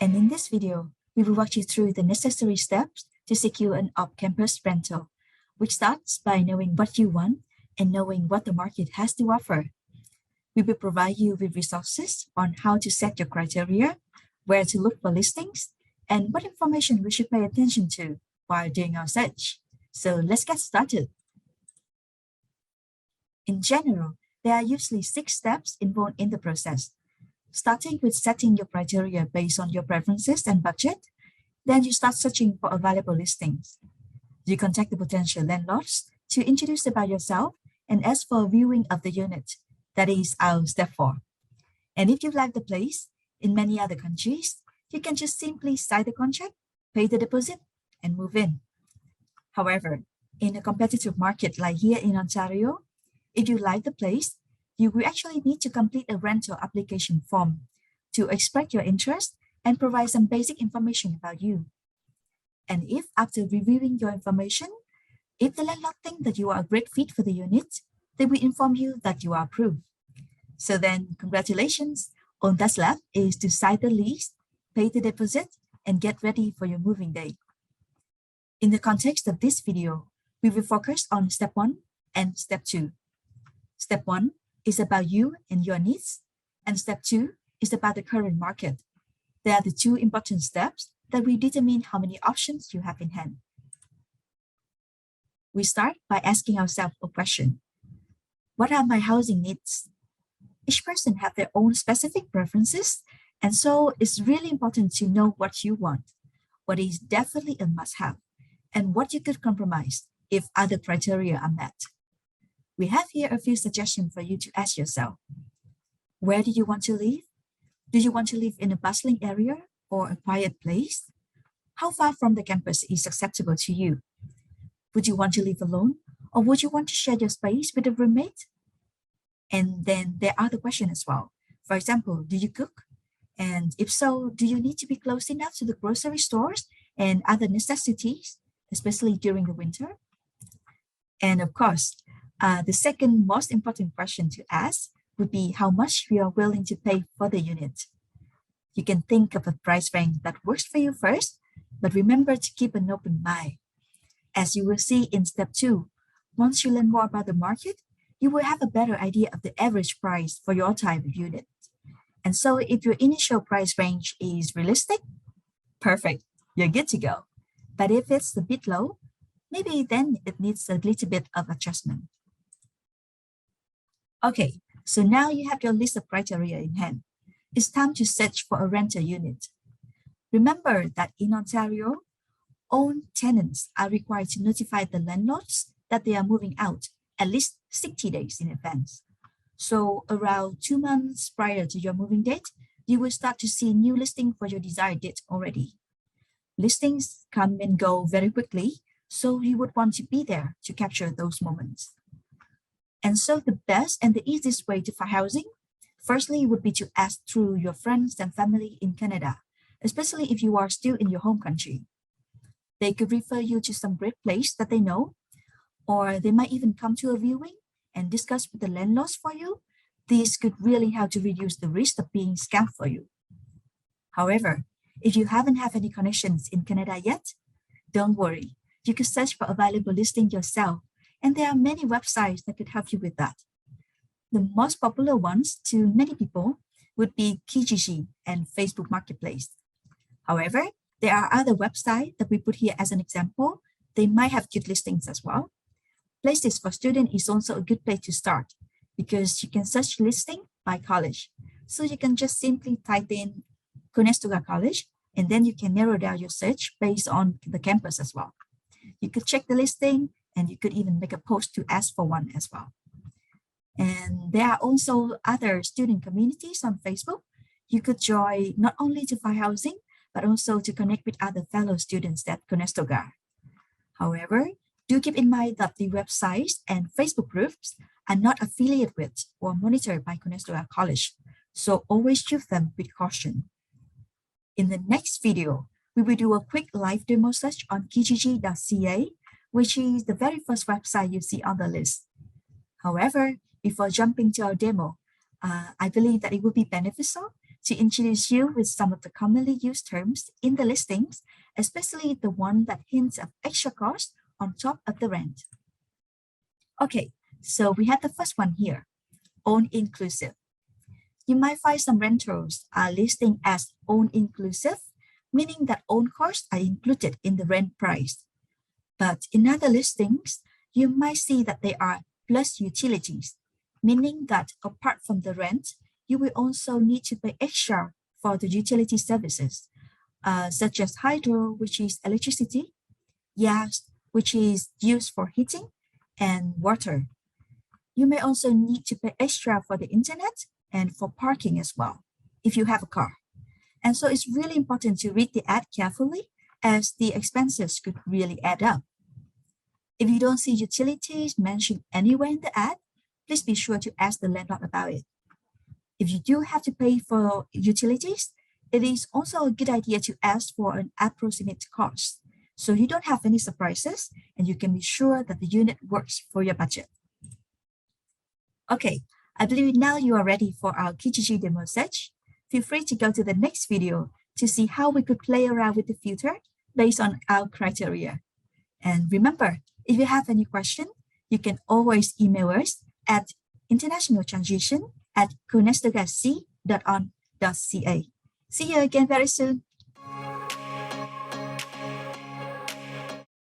And in this video, we will walk you through the necessary steps to secure an off-campus rental, which starts by knowing what you want and knowing what the market has to offer. We will provide you with resources on how to set your criteria, where to look for listings, and what information we should pay attention to while doing our search. So let's get started. In general, there are usually 6 steps involved in the process. Starting with setting your criteria based on your preferences and budget, then you start searching for available listings. You contact the potential landlords to introduce about yourself and ask for a viewing of the unit. That is our step 4. And if you like the place, in many other countries, you can just simply sign the contract, pay the deposit, and move in. However, in a competitive market like here in Ontario, if you like the place, you will actually need to complete a rental application form to express your interest and provide some basic information about you. And if after reviewing your information, if the landlord thinks that you are a great fit for the unit, they will inform you that you are approved. So then, congratulations. All that's left is to sign the lease, pay the deposit, and get ready for your moving day. In the context of this video, we will focus on step 1 and step 2. Step 1 is about you and your needs, and step 2 is about the current market. They are the 2 important steps that will determine how many options you have in hand. We start by asking ourselves a question. What are my housing needs? Each person has their own specific preferences, and so it's really important to know what you want, what is definitely a must-have, and what you could compromise if other criteria are met. We have here a few suggestions for you to ask yourself. Where do you want to live? Do you want to live in a bustling area or a quiet place? How far from the campus is acceptable to you? Would you want to live alone, or would you want to share your space with a roommate? And then there are the questions as well. For example, do you cook? And if so, do you need to be close enough to the grocery stores and other necessities, especially during the winter? And of course, the second most important question to ask would be how much you are willing to pay for the unit. You can think of a price range that works for you first, but remember to keep an open mind. As you will see in step 2, once you learn more about the market, you will have a better idea of the average price for your type of unit. And so if your initial price range is realistic, perfect, you're good to go. But if it's a bit low, maybe then it needs a little bit of adjustment. Okay, so now you have your list of criteria in hand. It's time to search for a rental unit. Remember that in Ontario, all tenants are required to notify the landlords that they are moving out at least 60 days in advance. So around 2 months prior to your moving date, you will start to see new listing for your desired date already. Listings come and go very quickly, so you would want to be there to capture those moments. And so the best and the easiest way to find housing, firstly, would be to ask through your friends and family in Canada, especially if you are still in your home country. They could refer you to some great place that they know, or they might even come to a viewing and discuss with the landlords for you. This could really help to reduce the risk of being scammed for you. However, if you haven't had any connections in Canada yet, don't worry. You could search for available listing yourself, and there are many websites that could help you with that. The most popular ones to many people would be Kijiji and Facebook Marketplace. However, there are other websites that we put here as an example. They might have good listings as well. Places for Students is also a good place to start because you can search listing by college. So you can just simply type in Conestoga College, and then you can narrow down your search based on the campus as well. You could check the listing, and you could even make a post to ask for one as well. And there are also other student communities on Facebook. You could join not only to find housing, but also to connect with other fellow students at Conestoga. However, do keep in mind that the websites and Facebook groups are not affiliated with or monitored by Conestoga College, so always choose them with caution. In the next video, we will do a quick live demo search on kijiji.ca, which is the very first website you see on the list. However, before jumping to our demo, I believe that it would be beneficial to introduce you with some of the commonly used terms in the listings, especially the one that hints of extra cost on top of the rent. Okay, so we have the first one here, own inclusive. You might find some rentals are listing as own inclusive, meaning that own costs are included in the rent price. But in other listings, you might see that they are plus utilities, meaning that apart from the rent, you will also need to pay extra for the utility services, such as hydro, which is electricity, gas, which is used for heating, and water. You may also need to pay extra for the internet and for parking as well, if you have a car. And so it's really important to read the ad carefully, as the expenses could really add up. If you don't see utilities mentioned anywhere in the ad, please be sure to ask the landlord about it. If you do have to pay for utilities, it is also a good idea to ask for an approximate cost, so you don't have any surprises and you can be sure that the unit works for your budget. Okay, I believe now you are ready for our Kijiji demo search. Feel free to go to the next video to see how we could play around with the filter based on our criteria. And remember, if you have any question, you can always email us at internationaltransition@conestogac.on.ca. See you again very soon.